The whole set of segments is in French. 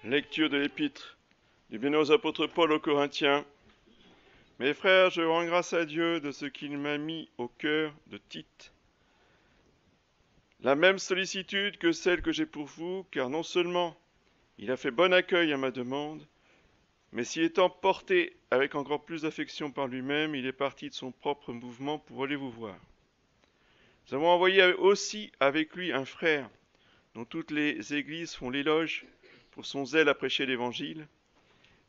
Lecture de l'épître du bienheureux apôtre Paul aux Corinthiens. Mes frères, je rends grâce à Dieu de ce qu'il m'a mis au cœur de Tite la même sollicitude que celle que j'ai pour vous, car non seulement il a fait bon accueil à ma demande, mais s'y étant porté avec encore plus d'affection par lui-même, il est parti de son propre mouvement pour aller vous voir. Nous avons envoyé aussi avec lui un frère, dont toutes les églises font l'éloge pour son zèle à prêcher l'Évangile,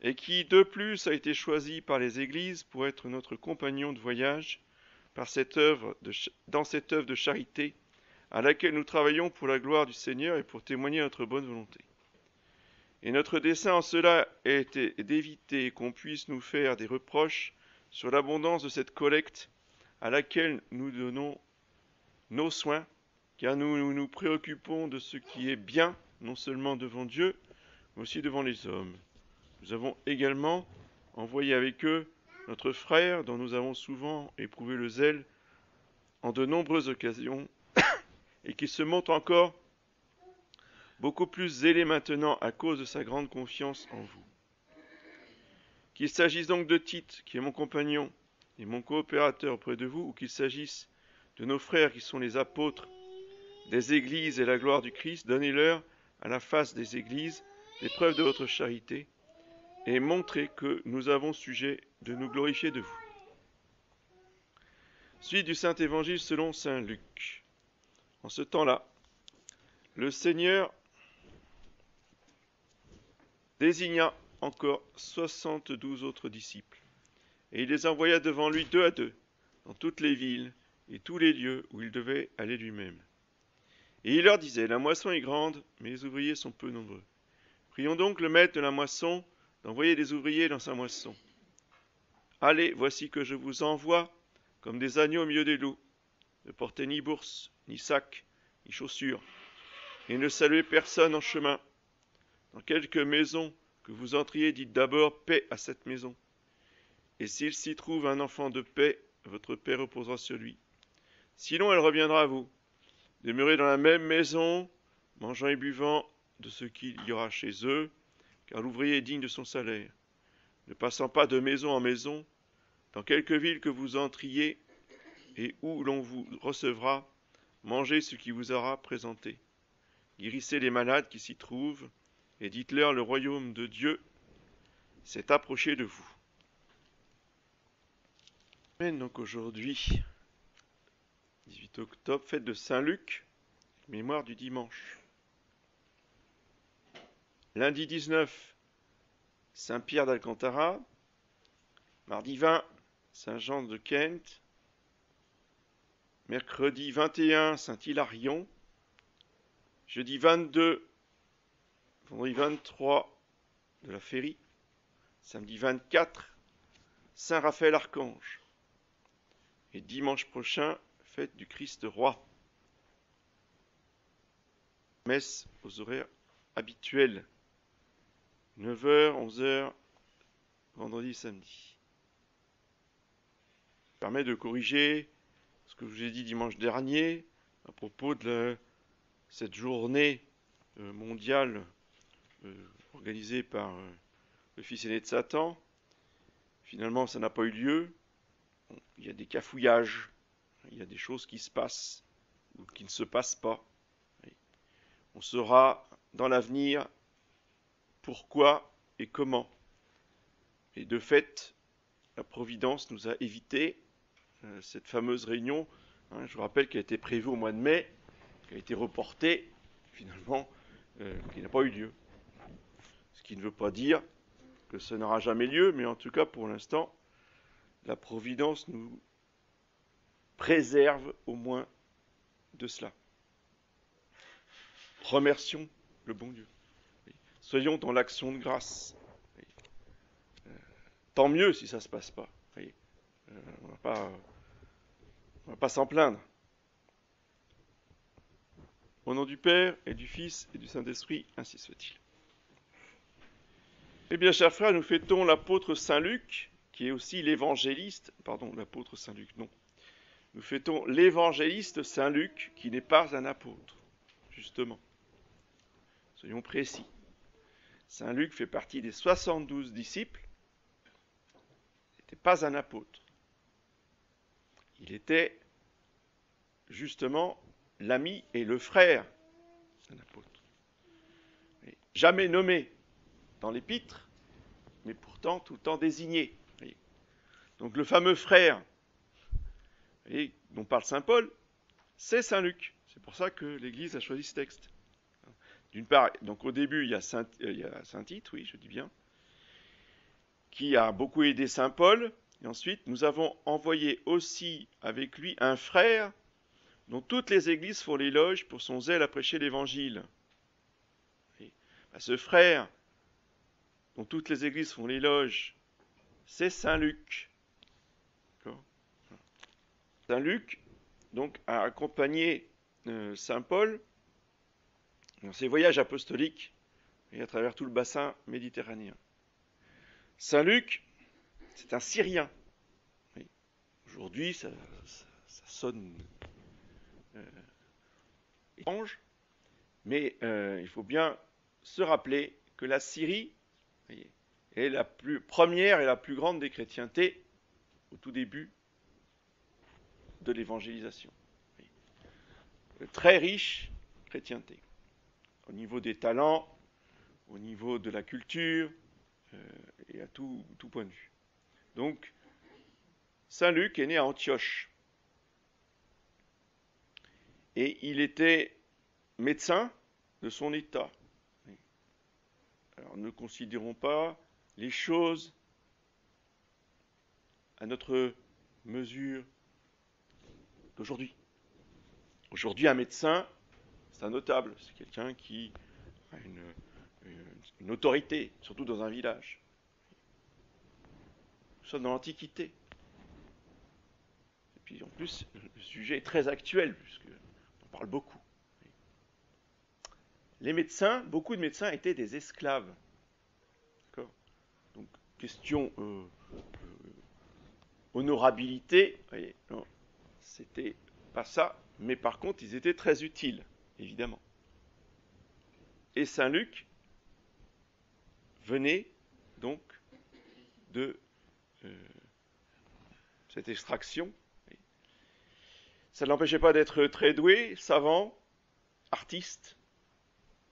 et qui, de plus, a été choisi par les églises pour être notre compagnon de voyage dans cette œuvre de charité à laquelle nous travaillons pour la gloire du Seigneur et pour témoigner notre bonne volonté. Et notre dessein en cela était d'éviter qu'on puisse nous faire des reproches sur l'abondance de cette collecte à laquelle nous donnons nos soins, car nous nous préoccupons de ce qui est bien, non seulement devant Dieu, mais aussi devant les hommes. Nous avons également envoyé avec eux notre frère, dont nous avons souvent éprouvé le zèle en de nombreuses occasions, et qui se montre encore beaucoup plus zélé maintenant à cause de sa grande confiance en vous. Qu'il s'agisse donc de Tite, qui est mon compagnon et mon coopérateur auprès de vous, ou qu'il s'agisse de nos frères qui sont les apôtres des églises et la gloire du Christ, donnez-leur à la face des églises des preuves de votre charité, et montrez que nous avons sujet de nous glorifier de vous. Suite du Saint Évangile selon saint Luc. En ce temps-là, le Seigneur désigna encore 72 autres disciples, et il les envoya devant lui 2 à 2, dans toutes les villes et tous les lieux où il devait aller lui-même. Et il leur disait, la moisson est grande, mais les ouvriers sont peu nombreux. Prions donc le maître de la moisson d'envoyer des ouvriers dans sa moisson. Allez, voici que je vous envoie comme des agneaux au milieu des loups. Ne portez ni bourse, ni sac, ni chaussures, et ne saluez personne en chemin. Dans quelque maison que vous entriez, dites d'abord paix à cette maison. Et s'il s'y trouve un enfant de paix, votre paix reposera sur lui. Sinon, elle reviendra à vous. Demeurez dans la même maison, mangeant et buvant de ce qu'il y aura chez eux, car l'ouvrier est digne de son salaire. Ne passant pas de maison en maison, dans quelque ville que vous entriez et où l'on vous recevra, mangez ce qui vous sera présenté. Guérissez les malades qui s'y trouvent, et dites-leur le royaume de Dieu s'est approché de vous. Donc aujourd'hui, 18 octobre, fête de Saint Luc, mémoire du dimanche. Lundi 19, Saint Pierre d'Alcantara. Mardi 20, Saint Jean de Kent. Mercredi 21, Saint Hilarion. Jeudi 22, vendredi 23 de la Férie. Samedi 24, Saint Raphaël Archange. Et dimanche prochain, fête du Christ Roi. Messe aux horaires habituels. 9h, 11h, vendredi, samedi. Ça permet de corriger ce que je vous ai dit dimanche dernier à propos de cette journée mondiale organisée par le fils aîné de Satan. Finalement, ça n'a pas eu lieu. Il y a des cafouillages, il y a des choses qui se passent ou qui ne se passent pas. On saura dans l'avenir pourquoi et comment. Et de fait, la Providence nous a évité cette fameuse réunion. Je vous rappelle qu'elle a été prévue au mois de mai, qui a été reportée, finalement, qui n'a pas eu lieu. Ce qui ne veut pas dire que ça n'aura jamais lieu, mais en tout cas, pour l'instant, la Providence nous préserve au moins de cela. Remercions le bon Dieu. Soyons dans l'action de grâce. Tant mieux si ça ne se passe pas. On va pas s'en plaindre. Au nom du Père et du Fils et du Saint-Esprit, ainsi soit-il. Eh bien, chers frères, nous fêtons l'apôtre Saint Luc, qui est aussi l'évangéliste. Pardon, l'apôtre Saint Luc, non. Nous fêtons l'évangéliste Saint Luc, qui n'est pas un apôtre, justement. Soyons précis. Saint Luc fait partie des 72 disciples. Il n'était pas un apôtre. Il était justement l'ami et le frère d'un apôtre. Jamais nommé dans l'épître, mais pourtant tout le temps désigné. Donc le fameux frère dont parle saint Paul, c'est saint Luc. C'est pour ça que l'Église a choisi ce texte. D'une part, donc au début, il y a saint Tite, oui, je dis bien, qui a beaucoup aidé saint Paul. Et ensuite, nous avons envoyé aussi avec lui un frère dont toutes les églises font l'éloge pour son zèle à prêcher l'Évangile. Ce frère dont toutes les églises font l'éloge, c'est saint Luc. Saint Luc donc, a accompagné saint Paul dans ses voyages apostoliques et à travers tout le bassin méditerranéen. Saint Luc, c'est un Syrien. Oui. Aujourd'hui, ça sonne étrange, mais il faut bien se rappeler que la Syrie est la première et la plus grande des chrétientés au tout début de l'évangélisation. Oui. Très riche chrétienté, au niveau des talents, au niveau de la culture, et à tout point de vue. Donc, saint Luc est né à Antioche. Et il était médecin de son état. Alors, ne considérons pas les choses à notre mesure d'aujourd'hui. Aujourd'hui, un médecin, c'est un notable, c'est quelqu'un qui a une autorité, surtout dans un village. Nous sommes dans l'Antiquité. Et puis en plus, le sujet est très actuel, puisqu'on en parle beaucoup. Les médecins, beaucoup de médecins étaient des esclaves. D'accord ? Donc, question honorabilité, voyez, non, c'était pas ça, mais par contre, ils étaient très utiles, évidemment. Et saint Luc venait donc de cette extraction. Ça ne l'empêchait pas d'être très doué, savant, artiste.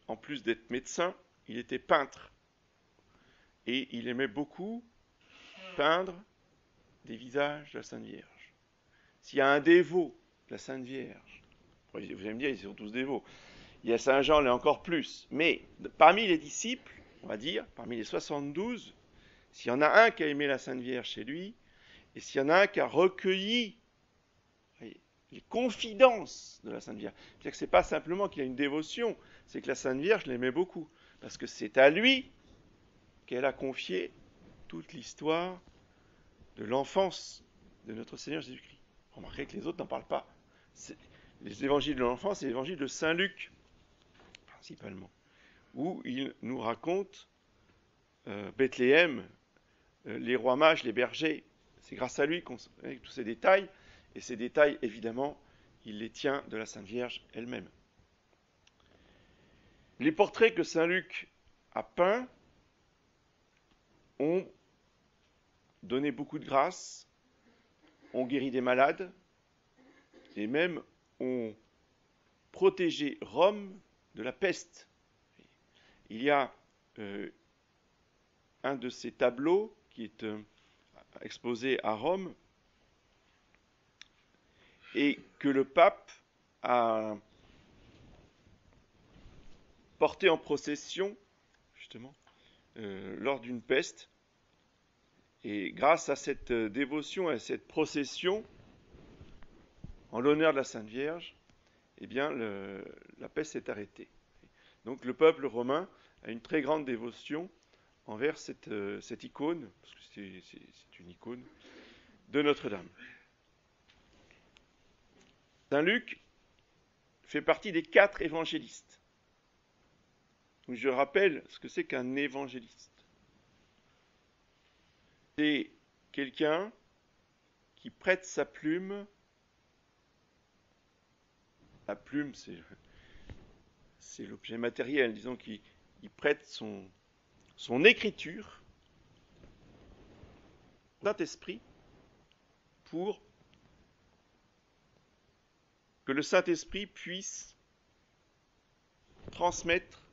En plus d'être médecin, il était peintre. Et il aimait beaucoup peindre des visages de la Sainte Vierge. S'il y a un dévot de la Sainte Vierge, vous allez me dire, ils sont tous dévots. Il y a Saint Jean, et encore plus. Mais parmi les disciples, on va dire, parmi les 72, s'il y en a un qui a aimé la Sainte Vierge chez lui, et s'il y en a un qui a recueilli les confidences de la Sainte Vierge, c'est-à-dire que ce n'est pas simplement qu'il a une dévotion, c'est que la Sainte Vierge l'aimait beaucoup, parce que c'est à lui qu'elle a confié toute l'histoire de l'enfance de notre Seigneur Jésus-Christ. Remarquez que les autres n'en parlent pas. Les évangiles de l'enfance, c'est l'évangile de Saint Luc, principalement, où il nous raconte Bethléem, les rois mages, les bergers. C'est grâce à lui qu'on a tous ces détails, et ces détails, évidemment, il les tient de la Sainte Vierge elle-même. Les portraits que Saint Luc a peints ont donné beaucoup de grâce, ont guéri des malades, et même ont protégé Rome de la peste. Il y a un de ces tableaux qui est exposé à Rome et que le pape a porté en procession, justement, lors d'une peste. Et grâce à cette dévotion et à cette procession, en l'honneur de la Sainte Vierge, eh bien, la peste s'est arrêtée. Donc le peuple romain a une très grande dévotion envers cette icône, parce que c'est une icône de Notre-Dame. Saint Luc fait partie des 4 évangélistes. Donc je rappelle ce que c'est qu'un évangéliste. C'est quelqu'un qui prête sa plume. La plume, c'est l'objet matériel, disons qu'il prête son écriture, Saint-Esprit, pour que le Saint-Esprit puisse transmettre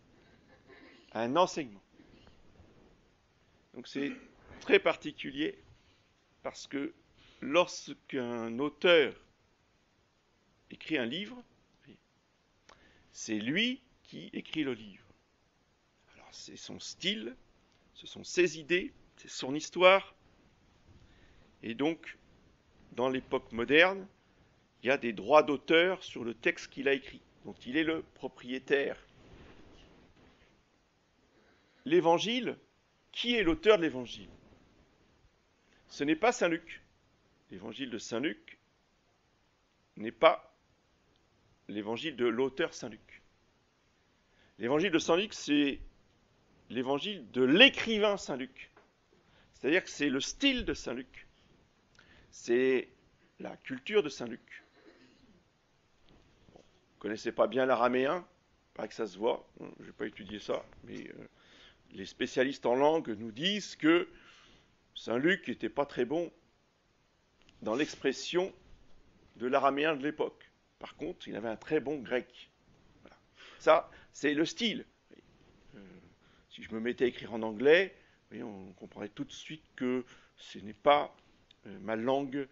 un enseignement. Donc c'est très particulier parce que lorsqu'un auteur écrit un livre, c'est lui qui écrit le livre. Alors c'est son style, ce sont ses idées, c'est son histoire. Et donc, dans l'époque moderne, il y a des droits d'auteur sur le texte qu'il a écrit. Donc il est le propriétaire. L'évangile, qui est l'auteur de l'évangile? Ce n'est pas Saint Luc. L'évangile de Saint Luc n'est pas l'évangile de l'auteur Saint Luc. L'évangile de Saint Luc, c'est l'évangile de l'écrivain Saint Luc. C'est-à-dire que c'est le style de Saint Luc. C'est la culture de Saint Luc. Bon, vous ne connaissez pas bien l'araméen, pas que ça se voit, je n'ai pas étudié ça, mais les spécialistes en langue nous disent que Saint Luc n'était pas très bon dans l'expression de l'araméen de l'époque. Par contre, il avait un très bon grec. Voilà. Ça, c'est le style. Si je me mettais à écrire en anglais, on comprendrait tout de suite que ce n'est pas ma langue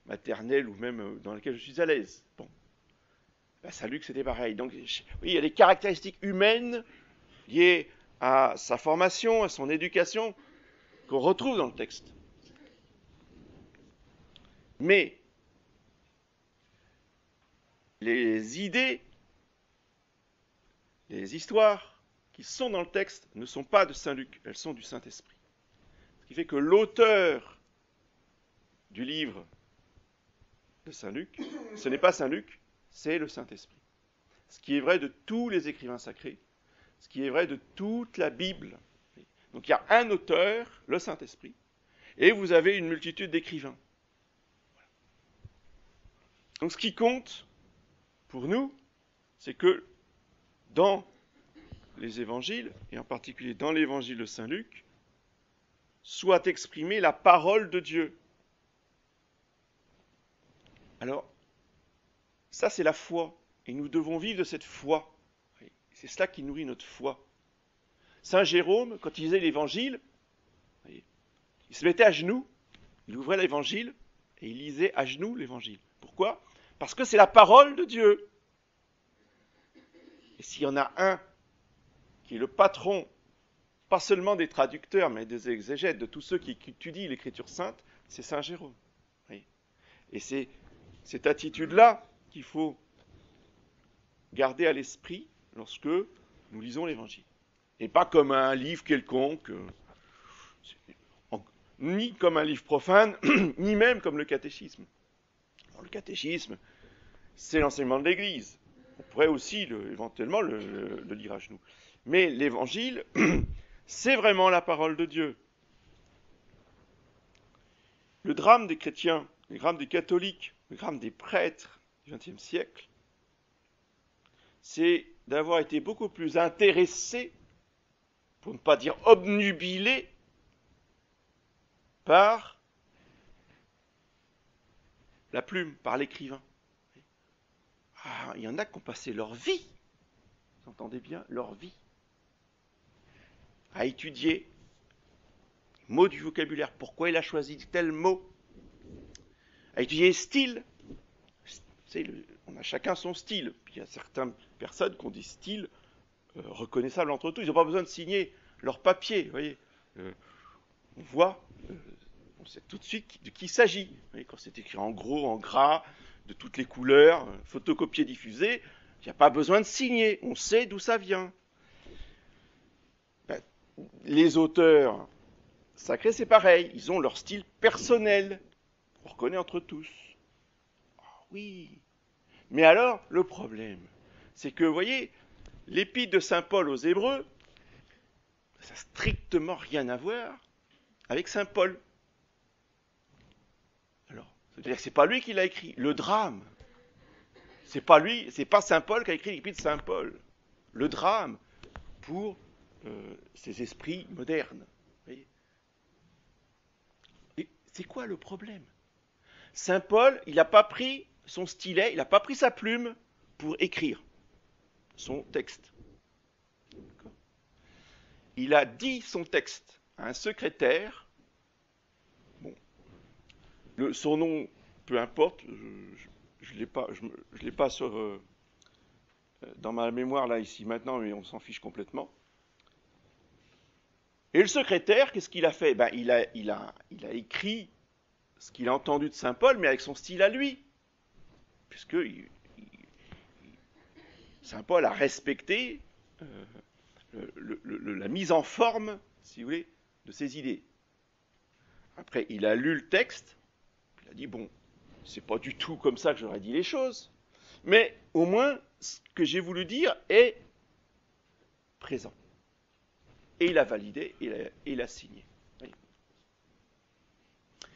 maternelle ou même dans laquelle je suis à l'aise. Bon. Ben, Saint Luc, c'était pareil. Donc, oui, il y a des caractéristiques humaines liées à sa formation, à son éducation, qu'on retrouve dans le texte. Mais les idées, les histoires qui sont dans le texte ne sont pas de Saint Luc, elles sont du Saint-Esprit. Ce qui fait que l'auteur du livre de Saint Luc, ce n'est pas Saint Luc, c'est le Saint-Esprit. Ce qui est vrai de tous les écrivains sacrés, ce qui est vrai de toute la Bible. Donc il y a un auteur, le Saint-Esprit, et vous avez une multitude d'écrivains. Donc ce qui compte pour nous, c'est que dans les évangiles, et en particulier dans l'évangile de Saint Luc, soit exprimée la parole de Dieu. Alors, ça c'est la foi, et nous devons vivre de cette foi. C'est cela qui nourrit notre foi. Saint Jérôme, quand il lisait l'évangile, il se mettait à genoux, il ouvrait l'évangile, et il lisait à genoux l'évangile. Pourquoi ? Parce que c'est la parole de Dieu. Et s'il y en a un qui est le patron, pas seulement des traducteurs, mais des exégètes, de tous ceux qui étudient l'Écriture sainte, c'est Saint Jérôme. Et c'est cette attitude-là qu'il faut garder à l'esprit lorsque nous lisons l'Évangile. Et pas comme un livre quelconque, ni comme un livre profane, ni même comme le catéchisme. Alors, le catéchisme, c'est l'enseignement de l'Église. On pourrait aussi éventuellement le lire à genoux. Mais l'Évangile, c'est vraiment la parole de Dieu. Le drame des chrétiens, le drame des catholiques, le drame des prêtres du XXe siècle, c'est d'avoir été beaucoup plus intéressés, pour ne pas dire obnubilés, par la plume, par l'écrivain. Ah, il y en a qui ont passé leur vie, vous entendez bien, leur vie, à étudier mots du vocabulaire, pourquoi il a choisi tel mot, à étudier les styles. On a chacun son style. Puis il y a certaines personnes qui ont des styles reconnaissables entre tous. Ils n'ont pas besoin de signer leur papier. Vous voyez, on voit, on sait tout de suite de qui il s'agit. Vous voyez, quand c'est écrit en gros, en gras, de toutes les couleurs, photocopié, diffusé, il n'y a pas besoin de signer. On sait d'où ça vient. Ben, les auteurs sacrés, c'est pareil. Ils ont leur style personnel. On reconnaît entre tous. Oui. Mais alors, le problème, c'est que, vous voyez, l'épître de saint Paul aux Hébreux, ça n'a strictement rien à voir avec saint Paul. Alors, c'est-à-dire que c'est pas lui qui l'a écrit. Le drame, c'est pas lui, c'est pas saint Paul qui a écrit l'épître de saint Paul. Le drame, pour ces esprits modernes. Vous voyez. Et c'est quoi le problème? Saint Paul, il n'a pas pris son stylet, il n'a pas pris sa plume pour écrire son texte. Il a dit son texte à un secrétaire. Bon, son nom, peu importe, je ne l'ai pas dans ma mémoire là ici maintenant, mais on s'en fiche complètement. Et le secrétaire, qu'est-ce qu'il a fait? Il a écrit ce qu'il a entendu de Saint Paul, mais avec son style à lui. Puisque Saint Paul a respecté la mise en forme, si vous voulez, de ses idées. Après, il a lu le texte, il a dit, bon, c'est pas du tout comme ça que j'aurais dit les choses, mais au moins, ce que j'ai voulu dire est présent. Et il a validé, et il a signé.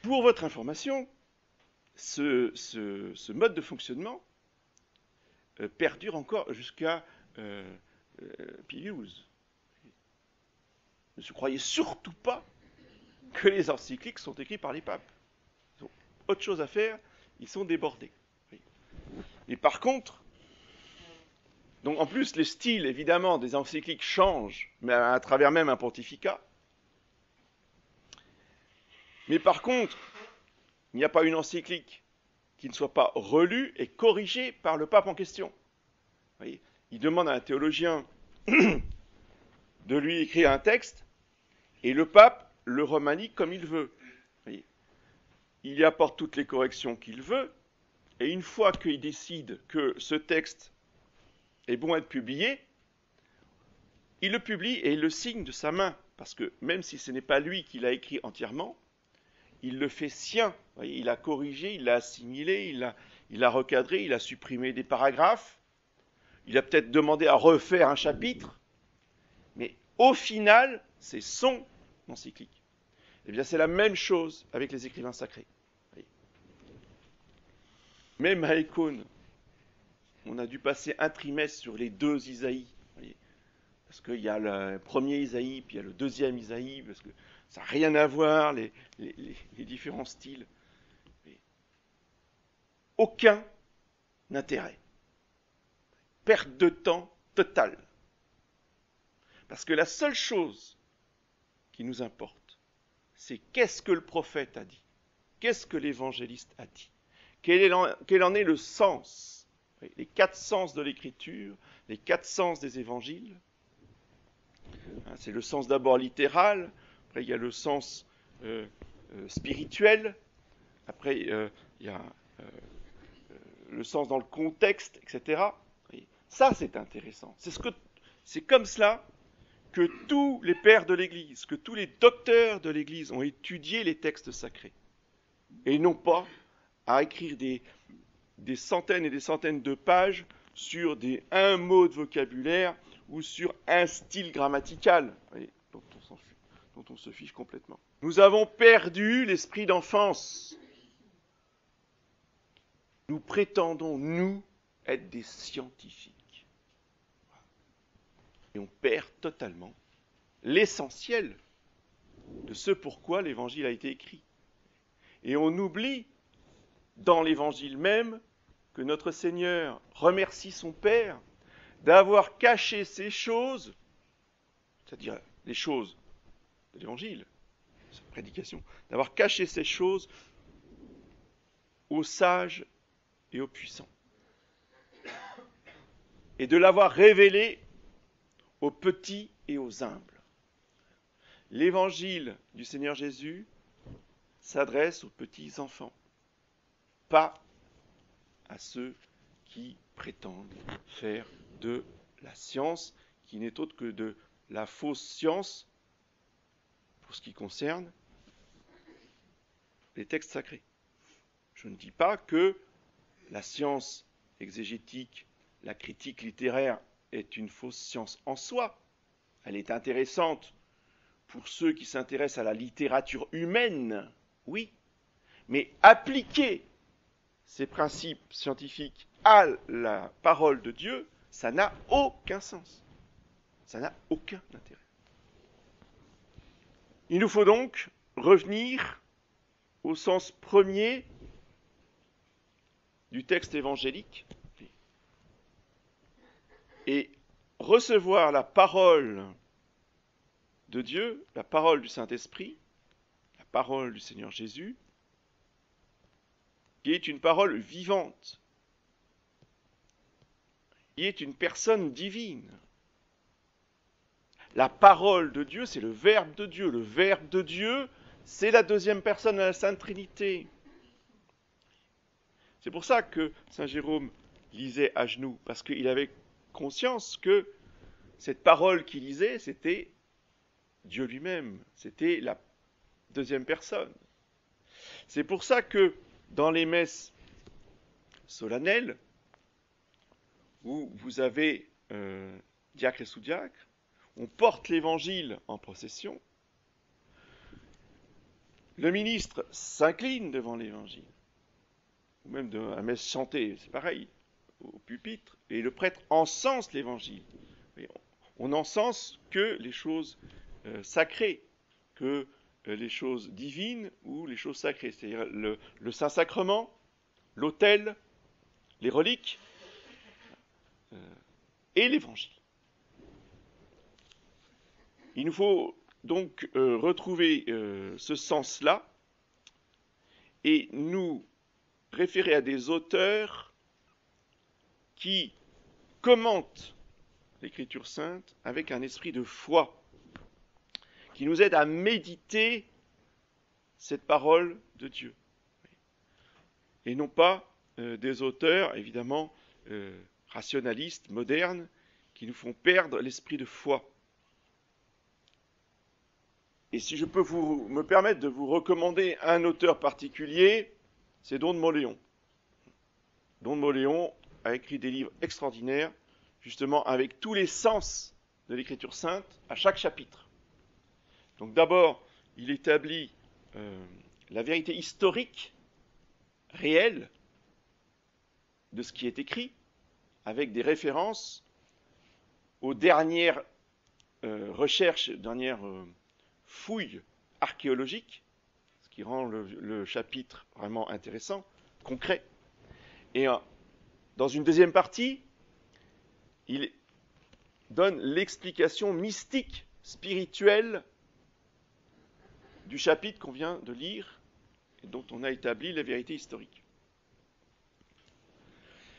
Pour votre information, ce mode de fonctionnement perdure encore jusqu'à Pie XII. Ne se croyez surtout pas que les encycliques sont écrites par les papes. Ils ont autre chose à faire, ils sont débordés. Et par contre, donc en plus, le style, évidemment, des encycliques change, mais à travers même un pontificat. Mais par contre, il n'y a pas une encyclique qui ne soit pas relue et corrigée par le pape en question. Vous voyez, il demande à un théologien de lui écrire un texte, et le pape le remanie comme il veut. Vous voyez, il y apporte toutes les corrections qu'il veut, et une fois qu'il décide que ce texte est bon à être publié, il le publie et il le signe de sa main, parce que même si ce n'est pas lui qui l'a écrit entièrement, il le fait sien. Vous voyez, il a corrigé, il l'a assimilé, il a recadré, il a supprimé des paragraphes, il a peut-être demandé à refaire un chapitre, mais au final, c'est son encyclique. Eh bien, c'est la même chose avec les écrivains sacrés. Même à Écône, on a dû passer un trimestre sur les 2 Isaïes. Parce qu'il y a le premier Isaïe, puis il y a le deuxième Isaïe, parce que ça n'a rien à voir, les différents styles. Aucun intérêt. Perte de temps totale. Parce que la seule chose qui nous importe, c'est qu'est-ce que le prophète a dit, qu'est-ce que l'évangéliste a dit, quel en est le sens, les 4 sens de l'écriture, les 4 sens des évangiles. C'est le sens d'abord littéral, après il y a le sens spirituel, après il y a le sens dans le contexte, etc. Ça, c'est intéressant. C'est comme cela que tous les pères de l'Église, que tous les docteurs de l'Église ont étudié les textes sacrés. Et non pas à écrire des centaines et des centaines de pages sur un mot de vocabulaire ou sur un style grammatical, dont on se fiche complètement. Nous avons perdu l'esprit d'enfance. Nous prétendons, nous, être des scientifiques. Et on perd totalement l'essentiel de ce pourquoi l'Évangile a été écrit. Et on oublie, dans l'Évangile même, que notre Seigneur remercie son Père d'avoir caché ces choses, c'est-à-dire les choses de l'Évangile, sa prédication, d'avoir caché ces choses aux sages et aux puissants, et de l'avoir révélé aux petits et aux humbles. L'évangile du Seigneur Jésus s'adresse aux petits enfants, pas à ceux qui prétendent faire de la science, qui n'est autre que de la fausse science, pour ce qui concerne les textes sacrés. Je ne dis pas que la science exégétique, la critique littéraire est une fausse science en soi. Elle est intéressante pour ceux qui s'intéressent à la littérature humaine, oui, mais appliquer ces principes scientifiques à la parole de Dieu, ça n'a aucun sens. Ça n'a aucun intérêt. Il nous faut donc revenir au sens premier du texte évangélique et recevoir la parole de Dieu, la parole du Saint-Esprit, la parole du Seigneur Jésus, qui est une parole vivante, qui est une personne divine. La parole de Dieu, c'est le Verbe de Dieu. Le Verbe de Dieu, c'est la deuxième personne de la Sainte Trinité. C'est pour ça que Saint Jérôme lisait à genoux, parce qu'il avait conscience que cette parole qu'il lisait, c'était Dieu lui-même, c'était la deuxième personne. C'est pour ça que dans les messes solennelles, où vous avez diacre et sous-diacre, on porte l'évangile en procession, le ministre s'incline devant l'évangile, ou même de la messe chantée, c'est pareil, au pupitre, et le prêtre encense l'évangile. On encense que les choses sacrées, que les choses divines ou les choses sacrées, c'est-à-dire le Saint-Sacrement, l'autel, les reliques et l'évangile. Il nous faut donc retrouver ce sens-là et nous référer à des auteurs qui commentent l'Écriture sainte avec un esprit de foi, qui nous aide à méditer cette parole de Dieu. Et non pas des auteurs, évidemment, rationalistes, modernes, qui nous font perdre l'esprit de foi. Et si je peux me permettre de vous recommander un auteur particulier, c'est Don de Mauléon. Don de Mauléon a écrit des livres extraordinaires, justement avec tous les sens de l'Écriture sainte à chaque chapitre. Donc d'abord, il établit la vérité historique, réelle, de ce qui est écrit, avec des références aux dernières recherches, dernières fouilles archéologiques, ce qui rend le chapitre vraiment intéressant, concret. Et dans une deuxième partie, il donne l'explication mystique, spirituelle du chapitre qu'on vient de lire et dont on a établi la vérité historique.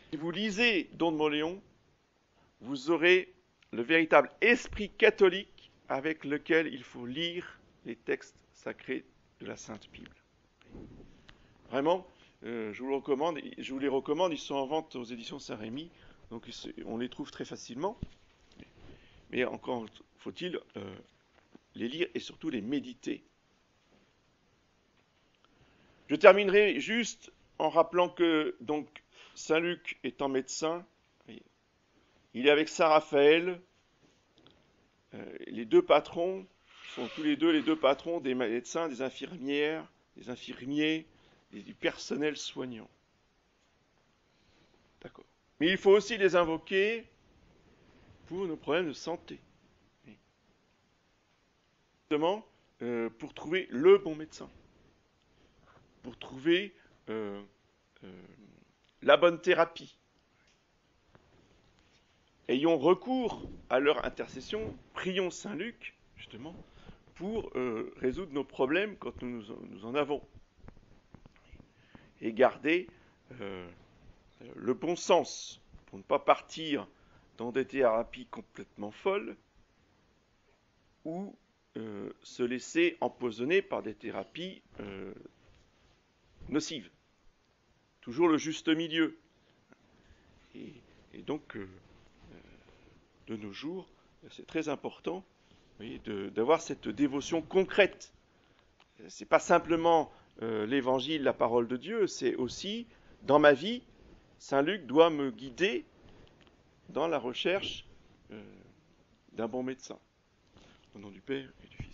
Si vous lisez Don de Mauléon, vous aurez le véritable esprit catholique avec lequel il faut lire les textes sacrés de la Sainte Bible. Vraiment, je vous les recommande, ils sont en vente aux éditions Saint-Rémy, donc on les trouve très facilement. Mais encore faut-il les lire et surtout les méditer. Je terminerai juste en rappelant que donc Saint Luc étant médecin, il est avec Saint Raphaël. Les deux patrons sont tous les deux patrons des médecins, des infirmières, des infirmiers, et du personnel soignant. D'accord. Mais il faut aussi les invoquer pour nos problèmes de santé. Justement, pour trouver le bon médecin. Pour trouver la bonne thérapie. Ayons recours à leur intercession, prions Saint Luc, justement, pour résoudre nos problèmes quand nous en avons. Et garder le bon sens, pour ne pas partir dans des thérapies complètement folles, ou se laisser empoisonner par des thérapies nocives. Toujours le juste milieu. Et donc, de nos jours, c'est très important, vous voyez, d'avoir cette dévotion concrète. C'est pas simplement l'évangile, la parole de Dieu, c'est aussi, dans ma vie, Saint Luc doit me guider dans la recherche d'un bon médecin. Au nom du Père et du Fils.